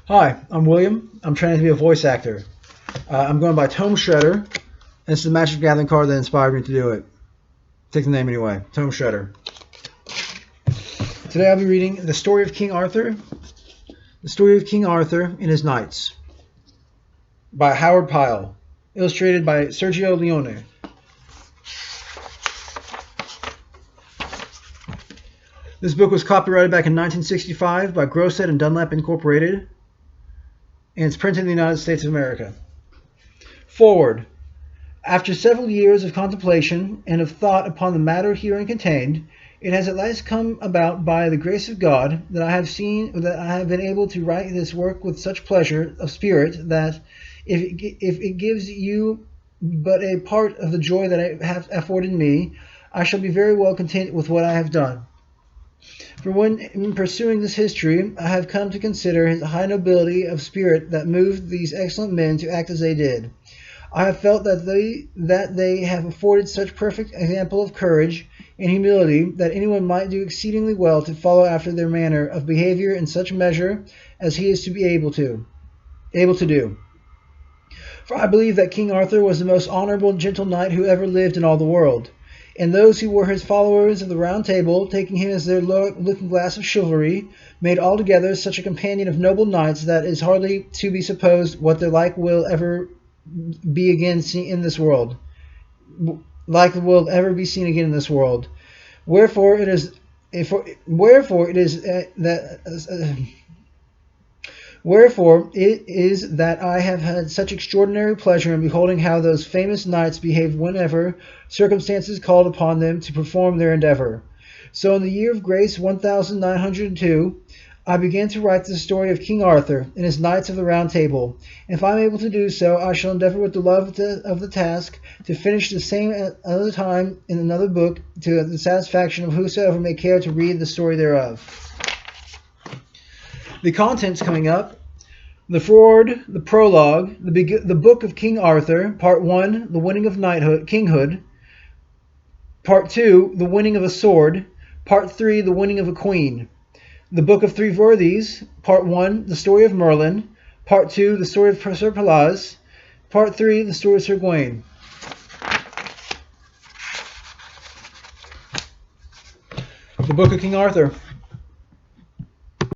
Hi, I'm William. I'm training to be a voice actor. I'm going by Tome Shredder, and this is the Magic the Gathering card that inspired me to do it. Take the name anyway, Tome Shredder. Today I'll be reading The Story of King Arthur, The Story of King Arthur and His Knights by Howard Pyle, illustrated by Sergio Leone. This book was copyrighted back in 1965 by Grosset and Dunlap Incorporated, and it's printed in the United States of America. Foreword. After several years of contemplation and of thought upon the matter herein contained, it has at last come about by the grace of God that I have been able to write this work with such pleasure of spirit that, if it gives you but a part of the joy that it hath afforded me, I shall be very well content with what I have done. For when in pursuing this history, I have come to consider his high nobility of spirit that moved these excellent men to act as they did. I have felt that they have afforded such perfect example of courage and humility that anyone might do exceedingly well to follow after their manner of behavior in such measure as he is to be able to do. For I believe that King Arthur was the most honorable and gentle knight who ever lived in all the world. And those who were his followers of the Round Table, taking him as their looking glass of chivalry, made altogether such a companion of noble knights that it is hardly to be supposed what their like will ever be again seen in this world. Wherefore it is that I have had such extraordinary pleasure in beholding how those famous knights behaved whenever circumstances called upon them to perform their endeavor. So in the year of grace 1902, I began to write the story of King Arthur and his Knights of the Round Table. If I am able to do so, I shall endeavor with the love of the task to finish the same at another time in another book, to the satisfaction of whosoever may care to read the story thereof. The contents coming up: the foreword, the prologue, the Book of King Arthur, Part 1, the winning of kinghood, Part 2, the winning of a sword, Part 3, the winning of a queen, the Book of Three Worthies, Part 1, the story of Merlin, Part 2, the story of Sir Pelaz, Part 3, the story of Sir Gawain. The Book of King Arthur.